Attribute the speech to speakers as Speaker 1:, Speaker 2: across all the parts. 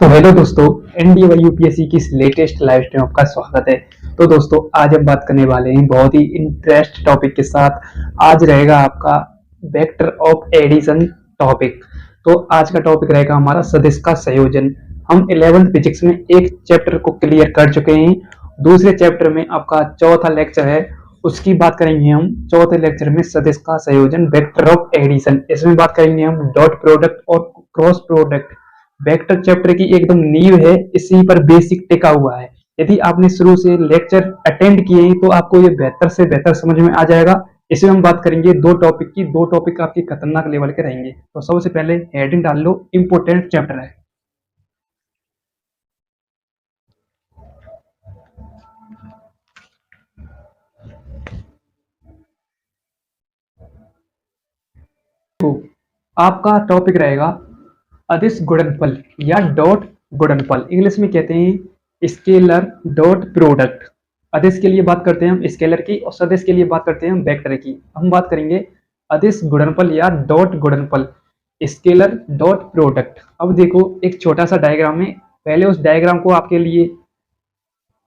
Speaker 1: तो हेलो दोस्तों, NDA UPSC की इस लेटेस्ट लाइव स्ट्रीम में आपका स्वागत है। तो दोस्तों, आज हम बात करने वाले हैं बहुत ही इंटरेस्ट टॉपिक के साथ। आज रहेगा आपका वेक्टर ऑफ एडिशन टॉपिक। तो आज का टॉपिक रहेगा हमारा सदिश का संयोजन। हम 11th फिजिक्स में एक चैप्टर को क्लियर कर चुके हैं। दूसरे चैप्टर में आपका चौथा लेक्चर है, उसकी बात करेंगे हम। चौथे लेक्चर में सदिश का संयोजन, वेक्टर ऑफ एडिशन, इसमें बात करेंगे हम डॉट प्रोडक्ट और क्रॉस प्रोडक्ट। वेक्टर चैप्टर की एकदम नींव है, इसी पर बेसिक टिका हुआ है। यदि आपने शुरू से लेक्चर अटेंड किए हैं तो आपको ये बेहतर से बेहतर समझ में आ जाएगा। इसमें हम बात करेंगे दो टॉपिक की। दो टॉपिक आपके खतरनाक लेवल के रहेंगे। तो सबसे पहले हेडिंग डाल लो, इंपोर्टेंट चैप्टर है। तो आपका टॉपिक रहेगा अदिश गुणनफल या डॉट गुणनफल। इंग्लिश में कहते हैं स्केलर डॉट प्रोडक्ट। अदिश के लिए बात करते हैं हम स्केलर की, और सदिश के लिए बात करते हैं हम वेक्टर की। हम बात करेंगे अदिश गुणनफल या डॉट गुणनफल, स्केलर डॉट प्रोडक्ट। अब देखो, एक छोटा सा डायग्राम है। पहले उस डायग्राम को आपके लिए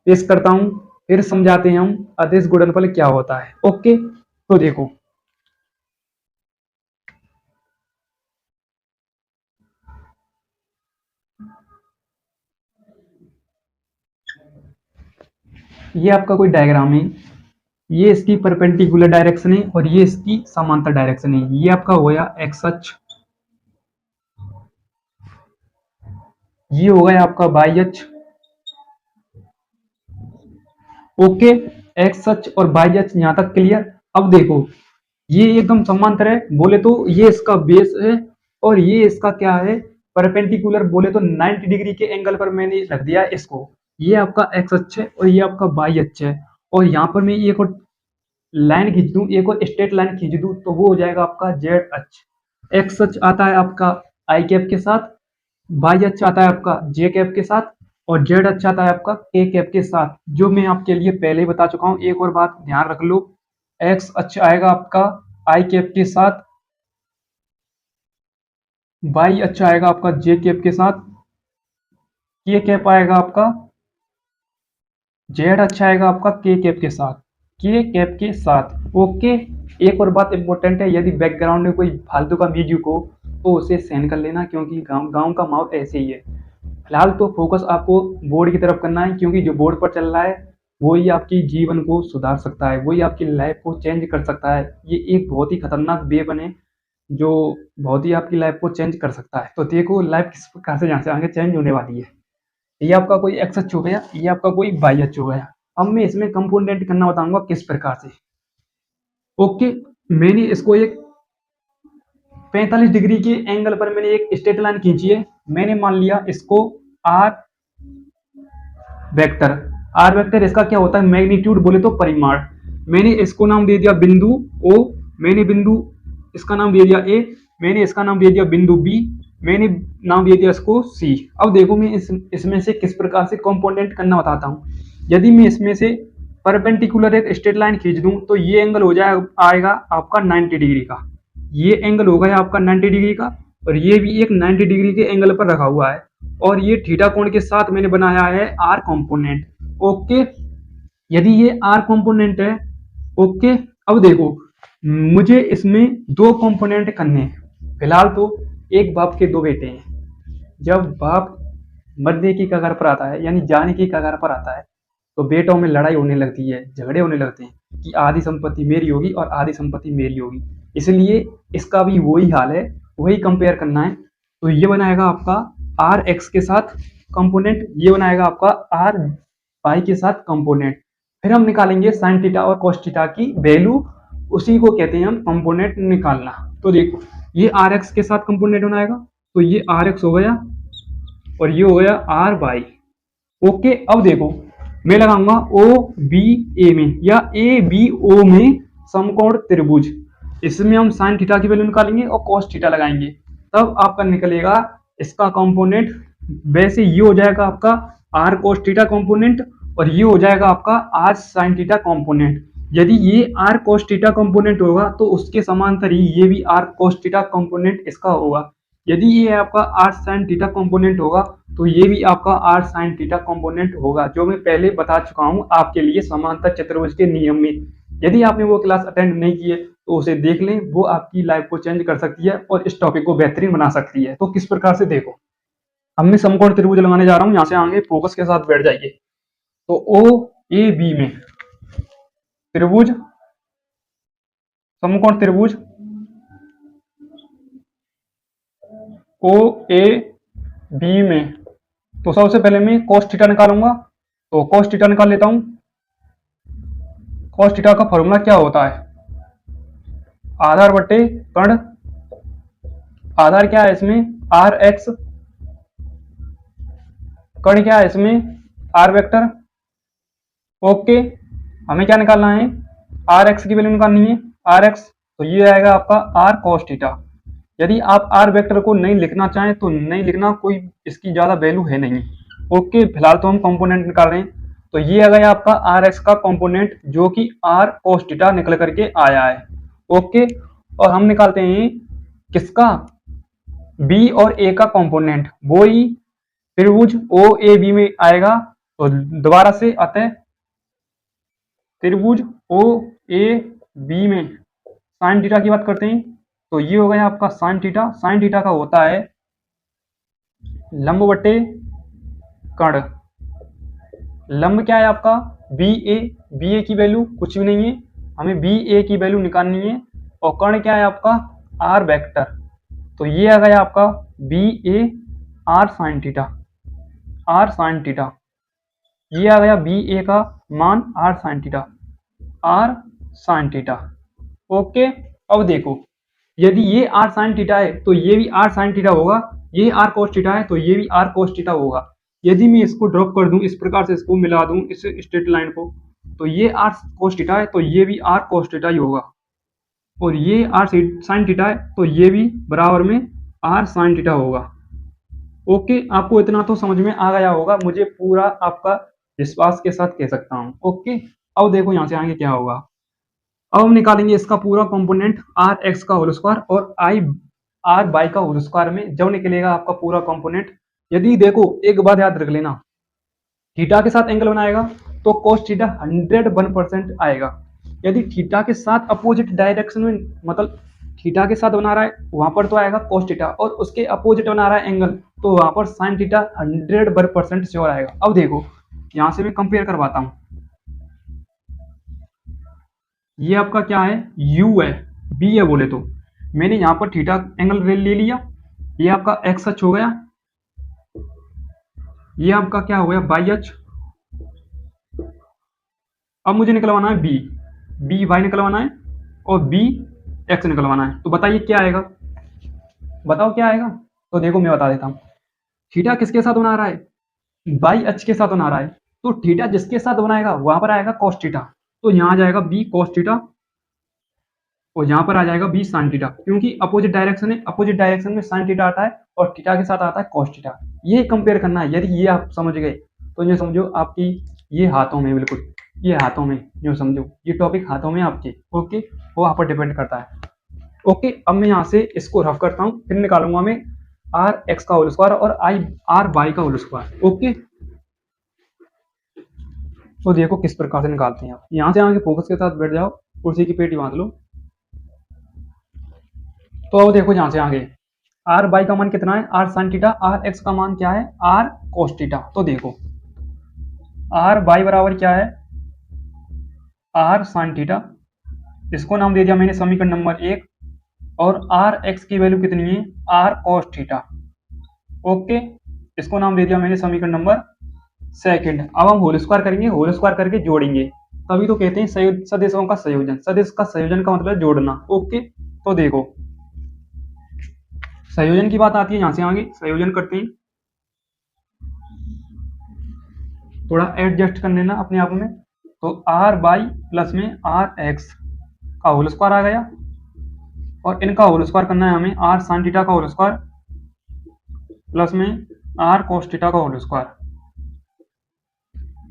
Speaker 1: पेश करता हूं, फिर समझाते हैं हम अदिश गुणनफल क्या होता है। ओके, तो देखो, ये आपका कोई डायग्राम है। ये इसकी परपेंडिकुलर डायरेक्शन है और ये इसकी समांतर डायरेक्शन है। ये आपका हो गया एक्स अक्ष, ये हो गया आपका वाई अक्ष। ओके, एक्स अक्ष और वाई अक्ष यहां तक क्लियर। अब देखो, ये एकदम समांतर है बोले तो ये इसका बेस है, और ये इसका क्या है, परपेंडिकुलर बोले तो 90 डिग्री के एंगल पर मैंने रख दिया है इसको। ये आपका एक्स अक्ष है और ये आपका वाई अक्ष है। और यहाँ पर मैं एक और लाइन खींच दूं, एक और स्ट्रेट लाइन खींच दूं, तो वो हो जाएगा आपका जेड अक्ष। एक्स अक्ष आता है आपका आई कैप के साथ, वाई अक्ष आता है आपका जे कैप के साथ, और जेड अक्ष आता है आपका के कैप के साथ, जो मैं आपके लिए पहले ही बता चुका हूं। एक और बात ध्यान रख लो, एक्स अक्ष आएगा आपका आई कैप के साथ, वाई अक्ष आएगा आपका जे कैप के साथ, के कैप आएगा आपका, जेड अक्ष आएगा आपका के कैप के साथ, के कैप के साथ। ओके, एक और बात इंपॉर्टेंट है, यदि बैकग्राउंड में कोई फालतू का म्यूजिक हो तो उसे सहन कर लेना, क्योंकि गांव का माहौल ऐसे ही है। फिलहाल तो फोकस आपको बोर्ड की तरफ करना है, क्योंकि जो बोर्ड पर चल रहा है वही आपकी जीवन को सुधार सकता है, वही आपकी लाइफ को चेंज कर सकता है। ये एक बहुत ही खतरनाक वेपन है जो बहुत ही आपकी लाइफ को चेंज कर सकता है। तो देखो, लाइफ किस प्रकार से यहाँ से आगे चेंज होने वाली है। ये आपका कोई एक्स अक्ष हो गया, ये आपका कोई वाई अक्ष हो गया। अब मैं इसमें कंपोनेंट करना बताऊंगा किस प्रकार से। ओके, मैंने इसको एक 45 डिग्री के एंगल पर मैंने एक स्ट्रेट लाइन खींची है। मैंने मान लिया इसको आर वेक्टर। आर वेक्टर इसका क्या होता है, मैग्नीट्यूड बोले तो परिमाण। मैंने इसको नाम दे दिया बिंदु ओ, मैंने बिंदु इसका नाम दे दिया ए, मैंने इसका नाम दे दिया बिंदु बी, मैंने नाम दे दिया इसको सी। अब देखो, मैं इसमें से किस प्रकार से कंपोनेंट करना बताता हूँ। यदि मैं इसमें से परपेंडिकुलर एक स्ट्रेट लाइन खींच दूं तो ये एंगल हो जाए आएगा आपका 90 डिग्री का। ये एंगल हो गया आपका 90 डिग्री का, और ये भी एक 90 डिग्री के एंगल पर रखा हुआ है, और ये थीटा कोण के साथ मैंने बनाया है आर कंपोनेंट। ओके, यदि ये आर कंपोनेंट है, ओके, अब देखो, मुझे इसमें दो कंपोनेंट करने हैं। फिलहाल तो एक बाप के दो बेटे हैं। जब बाप मरने की कगार पर आता है, यानी जाने की कगार पर आता है, तो बेटों में लड़ाई होने लगती है, झगड़े होने लगते हैं कि आधी संपत्ति मेरी होगी और आधी संपत्ति मेरी होगी। इसलिए इसका भी वही हाल है, वही कंपेयर करना है। तो ये बनाएगा आपका आर एक्स के साथ कंपोनेंट, ये बनाएगा आपका आर वाई के साथ कंपोनेंट। फिर हम निकालेंगे साइन थीटा और कॉस थीटा की वैल्यू, उसी को कहते हैं हम कंपोनेंट निकालना। तो देखो, ये आर एक्स के साथ कंपोनेंट बनाएगा, तो ये आर एक्स हो गया और ये हो गया आर वाई। ओके, अब देखो, मैं लगाऊंगा ओ बी ए में या ए बी ओ में समकोण त्रिभुज। इसमें हम साइन थीटा की वैल्यू निकालेंगे और कॉस थीटा लगाएंगे, तब आपका निकलेगा इसका कंपोनेंट। वैसे ये हो जाएगा आपका आर कॉस थीटा कंपोनेंट, और ये हो जाएगा आपका आर साइन थीटा कंपोनेंट। यदि ये आर कॉस थीटा कंपोनेंट होगा तो उसके समांतर ही ये भी आर कॉस थीटा कंपोनेंट इसका होगा। यदि ये आपका आर साइन थीटा कंपोनेंट होगा तो ये भी आपका आर साइन थीटा कंपोनेंट होगा, जो मैं पहले बता चुका हूँ आपके लिए समांतर चतुर्भुज के नियम में। यदि आपने वो क्लास अटेंड नहीं की है तो उसे देख लें, वो आपकी लाइफ को चेंज कर सकती है और इस टॉपिक को बेहतरीन बना सकती है। तो किस प्रकार से देखो, अब मैं समकोण त्रिभुज लगाने जा रहा हूँ, यहाँ से आगे फोकस के साथ बैठ जाइए। तो ओ ए बी में त्रिभुज, समकोण त्रिभुज ओ ए बी में, तो सबसे पहले मैं cos थीटा निकालूंगा। तो cos थीटा निकाल लेता हूं। cos थीटा का फॉर्मूला क्या होता है? आधार बटे कर्ण, आधार क्या है इसमें? आर एक्स, कर्ण क्या है इसमें? Are vector. ओके, हमें क्या निकालना है? आर एक्स की वैल्यू निकालनी है, आर एक्स। तो ये आएगा आपका आर cos थीटा। यदि आप आर वेक्टर को नहीं लिखना चाहें तो नहीं लिखना, कोई इसकी ज्यादा वैल्यू है नहीं। ओके, फिलहाल तो हम कंपोनेंट निकाल रहे हैं। तो ये आ गया आपका आर एक्स का कंपोनेंट, जो कि आर cos थीटा निकल करके आया है। ओके, और हम निकालते हैं किसका? बी और ए का कंपोनेंट, वो ही त्रिभुज ओ ए बी में आएगा। तो दोबारा से अतः त्रिभुज ओ ए बी में साइन थीटा की बात करते हैं। तो ये हो गया आपका साइन थीटा। साइन थीटा का होता है लंब बटे कर्ण। लंब क्या है आपका? बी ए। बी ए की वैल्यू कुछ भी नहीं है, हमें बी ए की वैल्यू निकालनी है। और कर्ण क्या है आपका? R vector. तो ये आ गया आपका B A R sine theta, R sine theta. ये आ गया बी ए का मान R sine theta, R sine theta. Okay, अब देखो, यदि ये आर साइन थीटा है तो ये भी आर साइन थीटा होगा, ये आर cos थीटा है तो ये भी आर cos थीटा होगा। यदि मैं इसको ड्रॉप कर दूं, इस प्रकार से इसको मिला दूं इस स्ट्रेट लाइन को, तो ये आर cos थीटा है तो ये भी आर cos थीटा ही होगा। और ये आर साइन थीटा है तो ये भी बराबर में आर साइन थीटा होगा। ओके, आपको इतना तो समझ में आ गया होगा, मुझे पूरा आपका विश्वास के साथ कह सकता हूँ। ओके, अब देखो यहाँ से आगे क्या होगा। अब हम निकालेंगे इसका पूरा कंपोनेंट आर एक्स का होल स्क्वायर और आई आर बाई का होल स्क्वायर में जब निकलेगा आपका पूरा कंपोनेंट। यदि देखो, एक बात याद रख लेना, थीटा के साथ एंगल बनाएगा तो cos थीटा 101% आएगा। यदि थीटा के साथ अपोजिट डायरेक्शन में, मतलब थीटा के साथ बना रहा है वहां पर तो आएगा cos थीटा, और उसके अपोजिट बना रहा है एंगल तो वहां पर sin थीटा 100% श्योर आएगा। अब देखो, यहां से मैं कंपेयर करवाता हूं। ये आपका क्या है? u है, b है बोले तो। मैंने यहाँ पर थीटा एंगल ले लिया, ये आपका x अक्ष हो गया, ये आपका क्या हो गया? y अक्ष। अब मुझे निकलवाना है बी वाई निकलवाना है और बी एक्स निकलवाना है। तो बताइए क्या आएगा? बताओ क्या आएगा? तो देखो मैं बता देता हूँ। थीटा किसके साथ बना रहा है? बाई अक्ष के साथ बना रहा है, तो थीटा जिसके साथ बनाएगा वहां पर आएगा cos थीटा। तो यहाँ आ जाएगा बी cos थीटा और यहाँ पर आ जाएगा बी sin थीटा, क्योंकि अपोजिट डायरेक्शन है, अपोजिट डायरेक्शन में sin थीटा आता है और थीटा के साथ आता है cos थीटा। ये कंपेयर करना है। यदि ये आप समझ गए तो ये समझो आपकी ये हाथों में, बिल्कुल ये हाथों में, जो समझो ये टॉपिक हाथों में आपके। ओके, वो आप पर डिपेंड करता है। ओके, अब मैं यहाँ से इसको रफ करता हूँ, फिर निकालूंगा मैं आर एक्स का होल स्क्वायर और आई आर वाई का होल स्क्वायर। ओके, तो देखो किस प्रकार से निकालते हैं आप। यहाँ से आगे फोकस के साथ बैठ जाओ, कुर्सी की पेटी बांध लो। तो अब देखो यहाँ से आगे आर वाई का मान कितना है? R sine theta. R X का मान क्या है? R cos theta. तो देखो आर वाई बराबर क्या है? R sine theta. इसको नाम दे दिया मैंने समीकरण नंबर 1, और आर एक्स की वैल्यू कितनी है? R cos theta. ओके, इसको नाम दे दिया मैंने समीकरण नंबर 2। अब हम होल स्क्वायर करेंगे, होल स्क्वायर करके जोड़ेंगे, तभी तो कहते हैं सदिशों का संयोजन। सदिश का संयोजन का मतलब जोड़ना। ओके, तो देखो संयोजन की बात आती है, यहाँ से आगे संयोजन करते हैं। थोड़ा एडजस्ट कर लेना अपने आप में। तो आर बाई प्लस में आर एक्स का होल स्क्वायर आ गया, और इनका होल स्क्वायर करना है हमें, आर साइन थीटा का होल स्क्वायर प्लस में आर cos थीटा का होल स्क्वायर।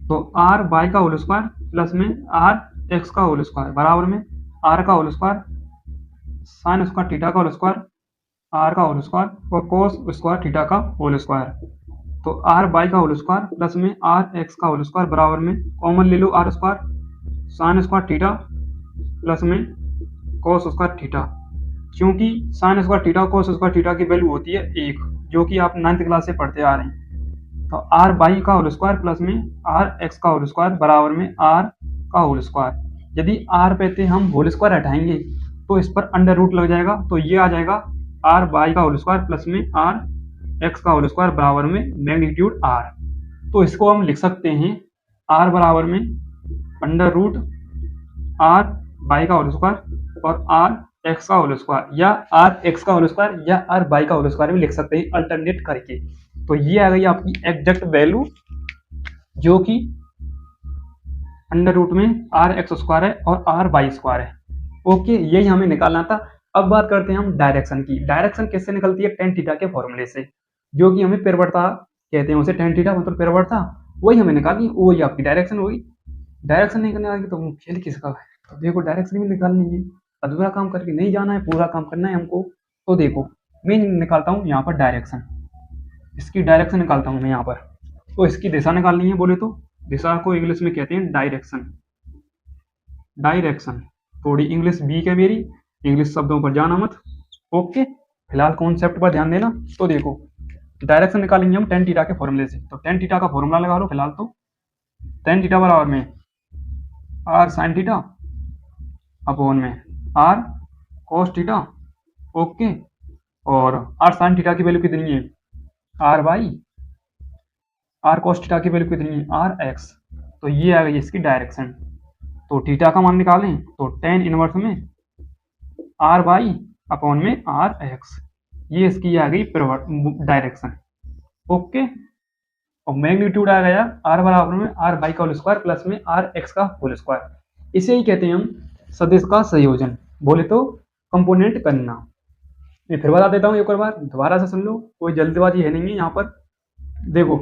Speaker 1: तो आर बाई का होल स्क्वायर प्लस में आर एक्स का होल स्क्वायर बराबर में आर का whole square sine square theta का होल स्क्वायर आर का होल स्क्वायर और कोस स्क्वायर थीटा का होल स्क्वायर। तो आर बाई का होल स्क्वायर प्लस में आर एक्स का होल स्क्वायर बराबर में कॉमन ले लो R square sine square theta plus में कोस स्क्वायर थीटा। क्योंकि sine square theta cos square theta की वैल्यू होती है 1, जो कि आप 9th क्लास से पढ़ते आ रहे हैं। तो आर बाई का होल स्क्वायर प्लस में आर एक्स का होल स्क्वायर बराबर में आर का होल स्क्वायर। यदि आर पे थे हम होल स्क्वायर हटाएंगे तो इस पर अंडर रूट लग जाएगा, तो ये आ जाएगा आर बाई का होल स्क्वायर प्लस में आर एक्स का होल स्क्वायर बराबर में मैग्नीट्यूड आर। तो इसको हम लिख सकते हैं आर बराबर में अंडर रूट आर बाई का होल स्क्वायर और आर एक्स का होल स्क्वायर, या आर एक्स का होल स्क्वायर या आर बाई का होल स्क्वायर भी लिख सकते हैं अल्टरनेट करके। तो ये आ गई आपकी एग्जैक्ट वैल्यू, जो कि अंडर रूट में आर एक्स स्क्वायर है और आर बाई स्क्वायर है। ओके, यही हमें निकालना था। अब बात करते हैं हम डायरेक्शन की। डायरेक्शन किससे निकलती है? टेन थीटा के फॉर्मूले से, जो कि हमें पेरवर्ता कहते हैं उसे। टेन थीटा मतलब पेरवर्ता, वही हमें निकालनी, वही आपकी डायरेक्शन होगी। डायरेक्शन नहीं करने आएगी तो खेल किसका है? तो देखो डायरेक्शन भी निकालनी है, अधूरा काम करके नहीं जाना है, पूरा काम करना है हमको। तो देखो मैं निकालता हूँ यहाँ पर डायरेक्शन, इसकी डायरेक्शन निकालता हूँ मैं यहाँ पर। तो इसकी दिशा निकालनी है, बोले तो दिशा को इंग्लिश में कहते हैं डायरेक्शन। डायरेक्शन थोड़ी इंग्लिश वीक है मेरी, इंग्लिश शब्दों पर जाना मत। ओके, फिलहाल कॉन्सेप्ट पर ध्यान देना। तो देखो डायरेक्शन निकालेंगे हम टेन थीटा के फॉर्मूले से। तो टेन थीटा का फॉर्मूला लगा लो फिलहाल। तो टेन थीटा बराबर में आर साइन थीटा अपॉन में आर कॉस थीटा। ओके, और आर साइन थीटा की वैल्यू कितनी है? R Y R cos theta की वैल्यू कितनी है? R X. तो ये आ गई इसकी डायरेक्शन। तो थीटा का मान निकालें तो टेन इनवर्स में आर बाई अपॉन में आर एक्स, ये इसकी आ गई डायरेक्शन। ओके, और मैग्नीट्यूड आ गया आर बराबर में आर बाई का होल स्क्वायर प्लस में आर एक्स का होल स्क्वायर। इसे ही कहते हैं हम सदिश का संयोजन, बोले तो कंपोनेंट करना। मैं फिर बता देता हूँ एक और बार, दोबारा से सुन लो, कोई जल्दबाजी है नहीं है यहाँ पर। देखो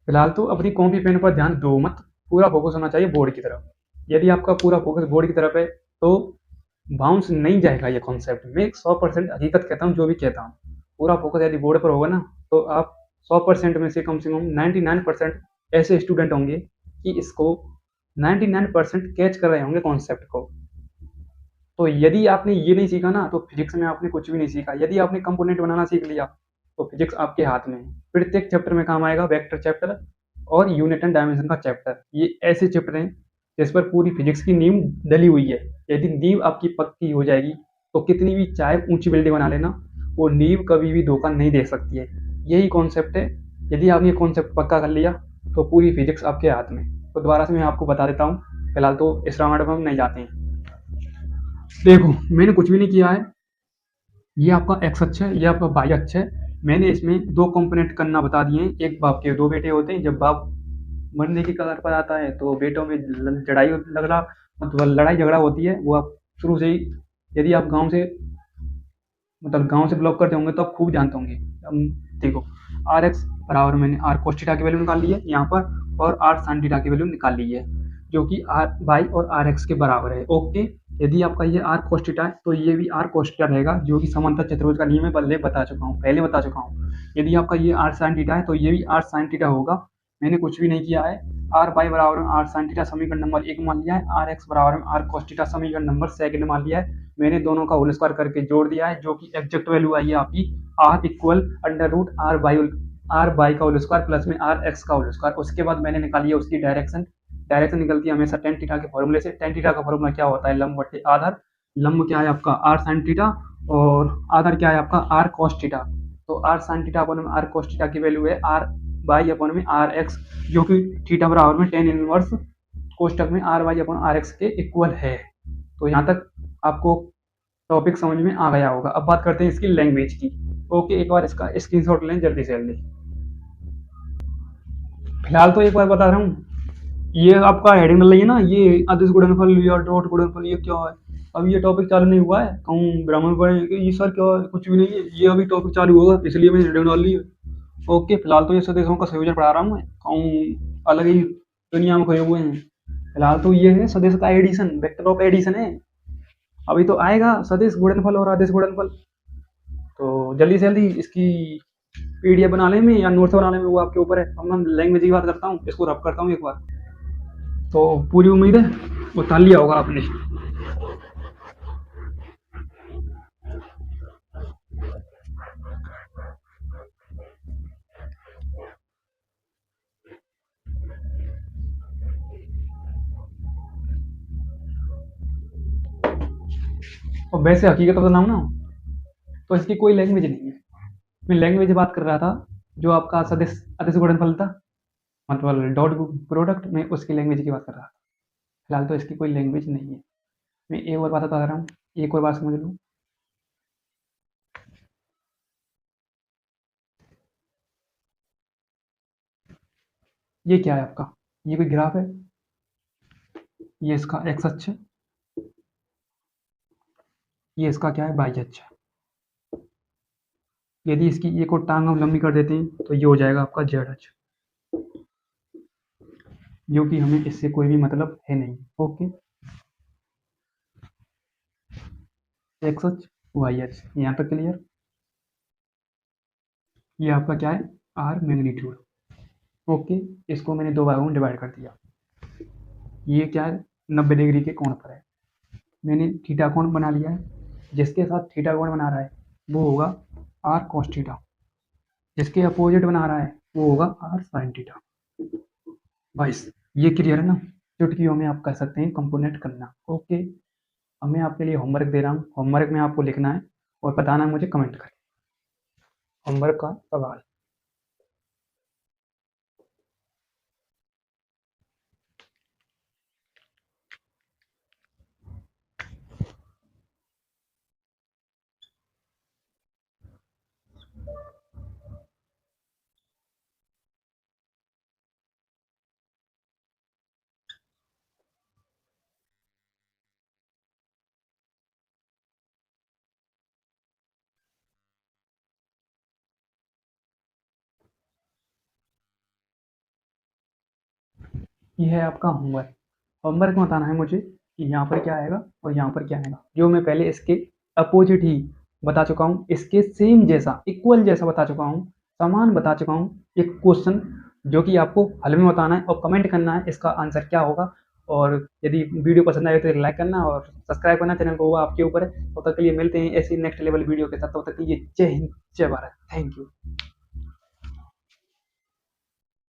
Speaker 1: फिलहाल तो अपनी कॉपी पेन पर ध्यान दो मत, पूरा फोकस होना चाहिए बोर्ड की तरफ। यदि आपका पूरा फोकस बोर्ड की तरफ है तो बाउंस नहीं जाएगा ये कॉन्सेप्ट। मैं 100% हकीकत कहता हूँ, जो भी कहता हूँ। पूरा फोकस यदि बोर्ड पर होगा ना तो आप 100% में से कम 99% ऐसे स्टूडेंट होंगे कि इसको 99% कैच कर रहे होंगे कॉन्सेप्ट को। तो यदि आपने ये नहीं सीखा ना तो फिजिक्स में आपने कुछ भी नहीं सीखा। यदि आपने कंपोनेंट बनाना सीख लिया तो फिजिक्स आपके हाथ में है। प्रत्येक चैप्टर में काम आएगा, वेक्टर चैप्टर और यूनिट एंड डायमेंशन का चैप्टर। ये ऐसे चैप्टर हैं जिस पर पूरी फिजिक्स की नींव डली हुई है। यदि नींव आपकी पक्की हो जाएगी तो कितनी भी चाहे ऊंची बिल्डिंग बना लेना, वो नींव कभी भी धोखा नहीं दे सकती है। यही कॉन्सेप्ट है। यदि आपने ये कॉन्सेप्ट पक्का कर लिया तो पूरी फिजिक्स आपके हाथ में। तो दोबारा से मैं आपको बता देता हूँ, फिलहाल तो इस राउंड में हम नहीं जाते हैं। देखो मैंने कुछ भी नहीं किया है, ये आपका एक्स अक्ष है, ये आपका वाई अक्ष है। मैंने इसमें दो कंपोनेंट करना बता दिए हैं। एक बाप के दो बेटे होते हैं, जब बाप मरने की कगार पर आता है तो बेटों में लड़ाई झगड़ा होती है। वो आप शुरू से ही, यदि आप गांव से ब्लॉक करते होंगे तो आप खूब जानते होंगे। देखो आर एक्स बराबर मैंने आर कोस थीटा की वैल्यू निकाल ली है यहाँ पर, और आर साइन थीटा की वैल्यू निकाल ली है, जो कि आर वाई और आर एक्स के बराबर है। ओके, यदि आपका ये आर कोस थीटा है तो ये भी आर कोस थीटा रहेगा, जो कि समांतर चतुर्भुज का नियम है, पहले बता चुका हूँ। यदि आपका ये आर साइन थीटा है तो ये भी आर साइन थीटा होगा। मैंने कुछ भी नहीं किया है। आर बाई बराबर में आर साइन थीटा समीकरण नंबर 1 मान लिया है, आर एक्स बराबर में आर कोस थीटा समीकरण नंबर 2 मान लिया है। मैंने दोनों का होल स्क्वायर करके जोड़ दिया है, जो कि एग्जैक्ट वैल्यू आई है आपकी R equal under root R by का होल स्क्वायर प्लस में आर एक्स का होल स्क्वायर। उसके बाद मैंने निकाली है उसकी डायरेक्शन। डायरेक्शन निकलती है हमेशा टेन थीटा के फॉर्मूले से। टेन थीटा का फॉर्मूला क्या होता है? लंब बटे आधार। लंब क्या है आपका? आर साइन थीटा, और आधार क्या है आपका? R cos theta. तो आर साइन थीटा अपॉन में आर कॉस थीटा की वैल्यू है आर बाई अपॉन में आर एक्स, जो कि थीटा बराबर में टेन इनवर्स कोष्टक में R Y upon R X के इक्वल है। तो यहाँ तक आपको टॉपिक समझ में आ गया होगा। अब बात करते हैं इसकी लैंग्वेज की। ओके, एक बार इसका स्क्रीनशॉट लें जल्दी से जल्दी। फिलहाल तो एक बार बता रहा हूँ, ये आपका हेडिंग डल रही है ना, ये अदिश गुणनफल या डॉट गुणनफल, ये क्या है? अब ये टॉपिक चालू नहीं हुआ है, कहूँ ब्राह्मण पढ़े कि ये सर क्या है? कुछ भी नहीं है, ये अभी टॉपिक चालू होगा, इसलिए मैंने हेडिंग डाल ली है। ओके, फिलहाल तो ये सदिशों का संयोजन पढ़ा रहा हूँ मैं, कहूँ अलग ही दुनिया में खोए हुए हैं। फिलहाल तो ये है सदिश का एडिशन, वेक्टर ऑफ एडिशन है। अभी तो आएगा सदिश गुणनफल और अदिश गुणनफल। तो जल्दी से जल्दी इसकी पीडीएफ बनाने में या नोट्स बनाने में वो आपके ऊपर है। अब मैं लैंग्वेज की बात करता हूँ, इसको रब करता हूँ एक बार। तो पूरी उम्मीद है उतार लिया होगा आपने। और वैसे हकीकत बताऊँ ना, तो इसकी कोई लैंग्वेज नहीं है। मैं लैंग्वेज की बात कर रहा था, जो आपका सदिश अदिश गुणनफल था, मतलब डॉट प्रोडक्ट, मैं उसकी लैंग्वेज की बात कर रहा था। फिलहाल तो इसकी कोई लैंग्वेज नहीं है। मैं एक और बात बता रहा हूँ, एक और बात समझ लो। ये क्या है आपका? ये कोई ग्राफ है? ये इसका एक्स अक्ष है, ये इसका क्या है, वाई अक्ष है। यदि इसकी एक और टांग हम लंबी कर देते हैं तो ये हो जाएगा आपका जेड अक्ष, जो कि हमें इससे कोई भी मतलब है नहीं। ओके, एक्स अक्ष, वाई अक्ष, यहाँ तक क्लियर। ये आपका क्या है, आर मैग्नीट्यूड। ओके, इसको मैंने दो भागों में डिवाइड कर दिया। ये क्या है, 90 डिग्री के कोण पर है। मैंने थीटा कोण बना लिया है। जिसके साथ थीटा कोण बना रहा है वो होगा आर कॉस थीटा, जिसके अपोजिट बना रहा है वो होगा आर साइन थीटा। बाईस, ये क्लियर है ना? चुटकियों में आप कर सकते हैं कंपोनेंट करना। ओके, अब मैं आपके लिए होमवर्क दे रहा हूँ। होमवर्क में आपको लिखना है और बताना है मुझे कमेंट करके। होमवर्क का सवाल, ये है आपका होमवर्क। होमवर्क में बताना है मुझे कि यहाँ पर क्या आएगा और यहाँ पर क्या आएगा। जो मैं पहले इसके अपोजिट ही बता चुका हूँ, इसके सेम जैसा, इक्वल जैसा बता चुका हूँ, समान बता चुका हूँ एक क्वेश्चन, जो कि आपको हल में बताना है और कमेंट करना है इसका आंसर क्या होगा। और यदि वीडियो पसंद आए तो लाइक करना और सब्सक्राइब करना चैनल को, वो आपके ऊपर है। तब तक के लिए मिलते हैं ऐसी नेक्स्ट लेवल वीडियो के साथ। तब तक के लिए जय हिंद, जय भारत, थैंक यू।